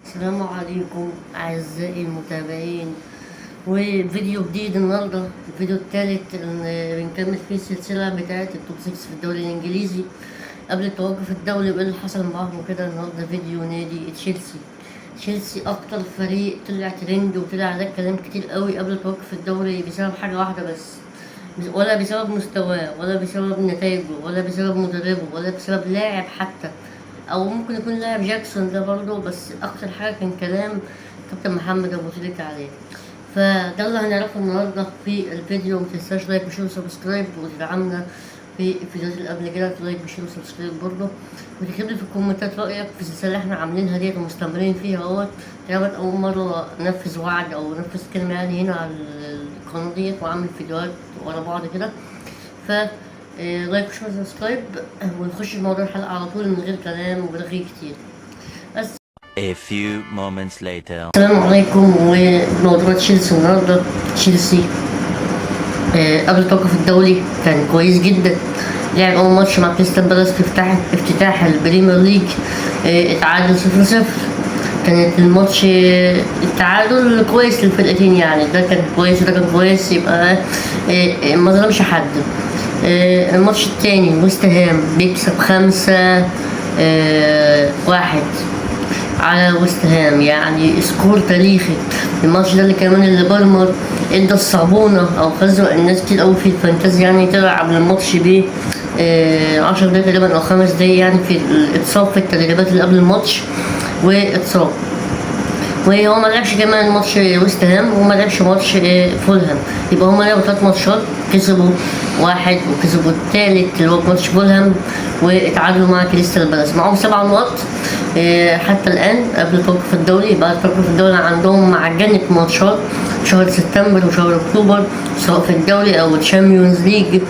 السلام عليكم أعزائي المتابعين، وفيديو جديد النهاردة، الفيديو الثالث اللي بنكمل فيه السلسلة بتاعة التوب 6 في الدوري الإنجليزي قبل التوقف الدولي وإيه اللي حصل معاهم وكده. النهاردة فيديو نادي تشيلسي أكتر فريق طلع ترند وطلع عليه كلام كتير قوي قبل التوقف الدولي بسبب حاجة واحدة بس، ولا بسبب مستواه ولا بسبب نتائجه ولا بسبب مدربه ولا بسبب لاعب حتى، او ممكن يكون لاعب جاكسون ده برضه، بس اكتر حاجه كان كلام كابتن محمد ابو تريكة عليه. فده اللي هنعرفه النهارده في الفيديو. متنساش لايك وشير وسبسكرايب وتدعمنا في الفيديوهات اللي قبل كده، لايك وشير وسبسكرايب برضه، وتكتب لي في الكومنتات رايك في السلسله اللي احنا عاملينها ديت ومستمرين فيها تقريبا اول مره انفذ وعد او انفذ كلمه يعني هنا على القناه ديت واعمل فيديوهات ورا بعض كده. ف لايك وشير وسبسكرايب ونخش في موضوع الحلقة على طول من غير كلام ورغي كتير. بس A few moments later. السلام عليكم. وموضوع تشيلسي النهارده، تشيلسي قبل التوقف الدولي كان كويس جدا. لعب أول ماتش مع كريستال بالاس في افتتاح البريمير ليج، اتعادل 0-0. كانت الماتش التعادل كويس للفرقتين، يعني ده كان كويس وده كان كويس، يبقى ما ظلمش حد. الماتش التاني ويست هام بيكسب 5-1 على ويست هام، يعني سكور تاريخي. الماتش ده اللي كمان اللي بالمر ادى الصعبونة او خزق الناس كتير قوي في الفانتازي، يعني طلع قبل الماتش ب 10 دقايق تقريبا او 5 دقايق، يعني في اتصاب في التدريبات اللي قبل الماتش واتصاب. وهو ما لعبش كمان ماتش ويست هام وما لعبش ماتش فولهام، يبقى هما لعبوا 3 ماتشات، كسبوا 1 وكسبوا التالت اللي هو ماتش فولهام، واتعادلوا مع كريستال بالاس. معاهم 7 نقط حتى الآن قبل التوقف الدولي. بعد التوقف الدولي عندهم معجنة ماتشات شهر سبتمبر وشهر أكتوبر، سواء في الدوري أو الشامبيونز ليج،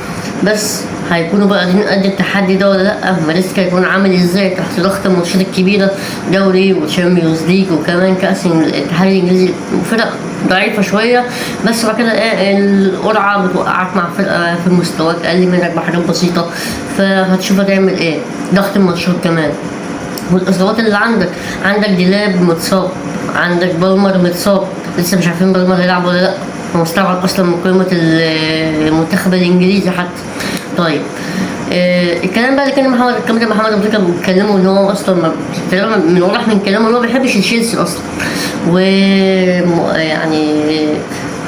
بس هيكونوا بقى قادرين قد التحدي ده ولا لأ؟ ماريسكا هيكون عامل ازاي تحت ضغط الماتشات الكبيرة، دوري وشامبيونز ليج وكمان كأس الاتحاد الإنجليزي، فرق ضعيفة شوية، بس بعد كده القرعة بتوقعك مع فرقة في مستواك أقل منك بحاجات بسيطة، فهتشوف هتعمل ايه. ضغط الماتشات كمان والاصابات اللي عندك ديلاب متصاب، عندك بالمر متصاب، لسه مش عارفين بالمر هيلعب ولا لا، هو مستبعد اصلا من قائمه المنتخب الانجليزي حتى. طيب الكلام بقى اللي كان كابتن محمد ابو تريكة بيتكلموا ان هو اصلا من واضح من كلامه ان هو ما بيحبش تشيلسي اصلا، ويعني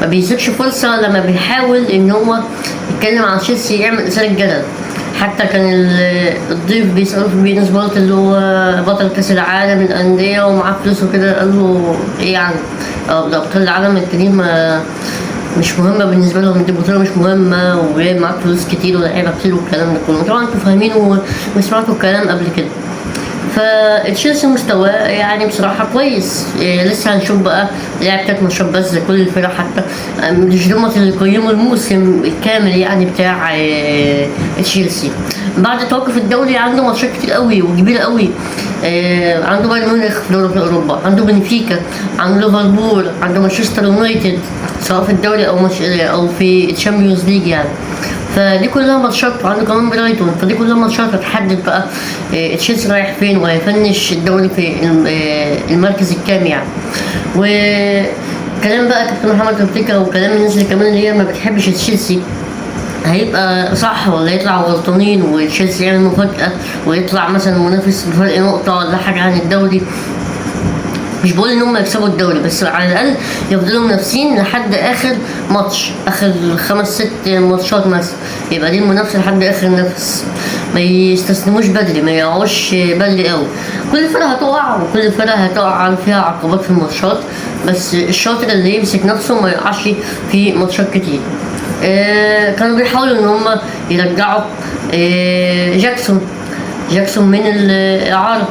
ما بيسيبش فرصه لما بيحاول ان هو يتكلم عن تشيلسي يعمل اثاره جدل. حتى كان الضيف بيسأله في بينس بولت اللي هو بطل كأس العالم للأندية ومعاه فلوس وكده، قال له إيه يعني؟ أبطال العالم التانيين مش مهمة بالنسبة لهم، دي بطولة مش مهمة وجايب معاك فلوس كتير ولاعيبة كتير والكلام ده كله. طبعا انتوا فاهمين وسمعتوا الكلام قبل كده. فتشيلسي مستواه يعني بصراحة كويس. لسه هنشوف بقى، لعب 3 ماتشات بس زي كل الفرق، حتى مش دول اللي يقيموا الموسم الكامل يعني بتاع تشيلسي. بعد توقف الدوري عنده ماتشات كتير قوي وكبيرة قوي. عنده بايرن ميونخ في دوري اوروبا، عنده بنفيكا، عنده ليفربول، عنده مانشستر يونايتد، سواء في الدوري او في الشامبيونز ليج يعني. فدي كلها ماتشات، وعنده كمان برايتون، فدي كلها ماتشات هتحدد بقى تشيلسي رايح فين وهيفنش الدوري في المركز الكام يعني. وكلام بقى كابتن محمد ابو تريكة وكلام الناس اللي كمان اللي هي ما بتحبش تشيلسي هيبقى صح ولا يطلعوا غلطانين وتشيلسي يعمل مفاجأة ويطلع مثلا منافس بفرق نقطة ولا حاجة عن الدوري؟ مش بقول ان هم يكسبوا الدوري، بس على الاقل يفضلوا منافسين لحد اخر ماتش، اخر 5-6 ماتشات مثلا، يبقى دي المنافسه لحد اخر نفس، ما يستسلموش بدري، ما يقعوش بدري قوي. كل فرقه هتقع وكل فرقه هتقع فيها عقبات في الماتشات، بس الشاطر اللي يمسك نفسه ما يقعش في ماتشات كتير. كانوا بيحاولوا ان هم يرجعوا جاكسون من الاعاره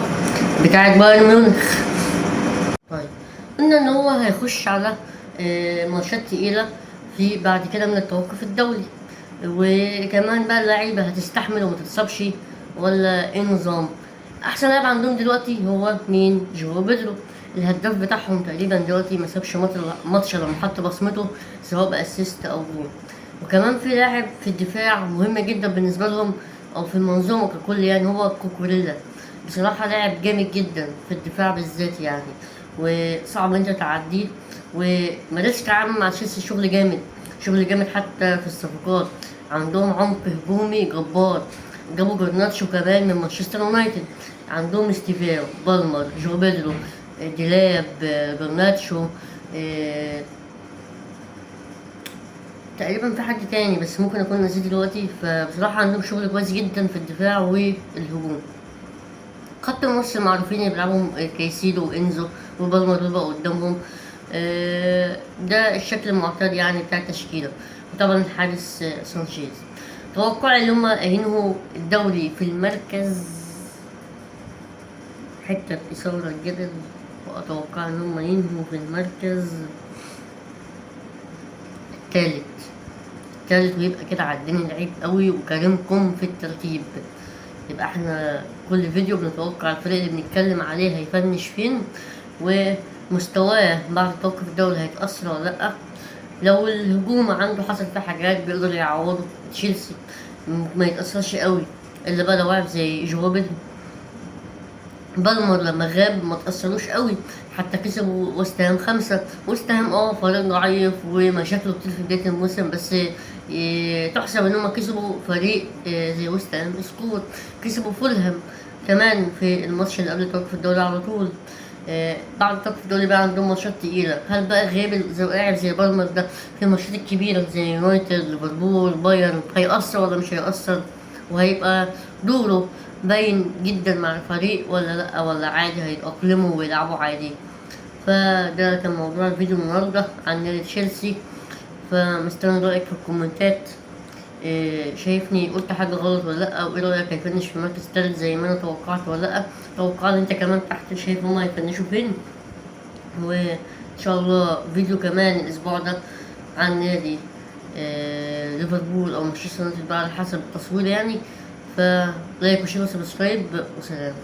بتاعت بايرن ميونخ. طيب قلنا ان هو هيخش على ماتشات تقيلة في بعد كده من التوقف الدولي، وكمان بقى اللعيبة هتستحمل وما تتصابش ولا ايه النظام. احسن لاعب عندهم دلوقتي هو مين؟ جواو بيدرو، الهداف بتاعهم تقريبا دلوقتي ما سابش ماتش لما حط بصمته سواء باسيست او جول. وكمان في لاعب في الدفاع مهم جدا بالنسبة لهم او في المنظومة ككل، يعني هو كوكوريلا، بصراحة لاعب جامد جدا في الدفاع بالذات يعني. وصعب انت تعديه. ومدرسة التعامل مع تشيلسي شغل جامد، شغل جامد حتى في الصفقات. عندهم عمق هجومي جبار، جابوا جرناتشو كمان من مانشستر يونايتد. عندهم ستيفيو، بالمر، جو بيدرو، ديلاب، جرناتشو، تقريبا في حد تاني بس ممكن اكون نسيت دلوقتي. فبصراحة عندهم شغل كويس جدا في الدفاع والهجوم. خط النص المعروفين اللي بيلعبوا كايسيدو وانزو وبالمر بيبقى قدامهم. ده الشكل المعتاد يعني بتاع التشكيلة. وطبعا الحارس سانشيز. توقعي اللي هما ينهوا الدوري في المركز، حتة إثارة الجدل، وأتوقع إن هما ينهوا في المركز التالت ويبقى كده عديني لعيب قوي وكريمكم في الترتيب. يبقى احنا كل فيديو بنتوقع الفريق اللي بنتكلم عليه هيفنش فين، ومستواه بعد توقف الدوري هيتأثر ولا لأ. لو الهجوم عنده حصل فيه حاجات بيقدر يعوضه تشيلسي ما يتأثرش قوي، إلا بقى لو واحد زي جو بيدرو. بالمر لما غاب ما تأثروش قوي، حتى كسبوا وست هام 5. وست هام فريق ضعيف ومشاكله كتير في بداية الموسم، بس تحسب ان هم كسبوا فريق زي وست هام سكور. كسبوا فولهام كمان في الماتش اللي قبل توقف الدوري على طول. بعد توقف الدوري بقى عندهم ماتشات تقيلة. هل بقى غياب لاعب زي بالمر ده في الماتشات الكبيرة زي يونايتد، ليفربول، بايرن هيأثر ولا مش هيأثر؟ وهيبقى دوره باين جدا مع الفريق ولا لأ، ولا عادي هيتأقلموا ويلعبوا عادي؟ فده كان موضوع الفيديو النهاردة عن نادي تشيلسي. فمستني رأيك في الكومنتات. شايفني قلت حاجة غلط ولا لأ، وايه رأيك هيفنش في المركز التالت زي ما انا توقعت ولا لأ؟ توقعت انت كمان تحت شايف هما هيفنشوا فين. وان شاء الله فيديو كمان الاسبوع ده عن نادي ليفربول او مانشستر يونايتد بقى على حسب التصوير يعني. فلايك وشير وسبسكرايب وسلام.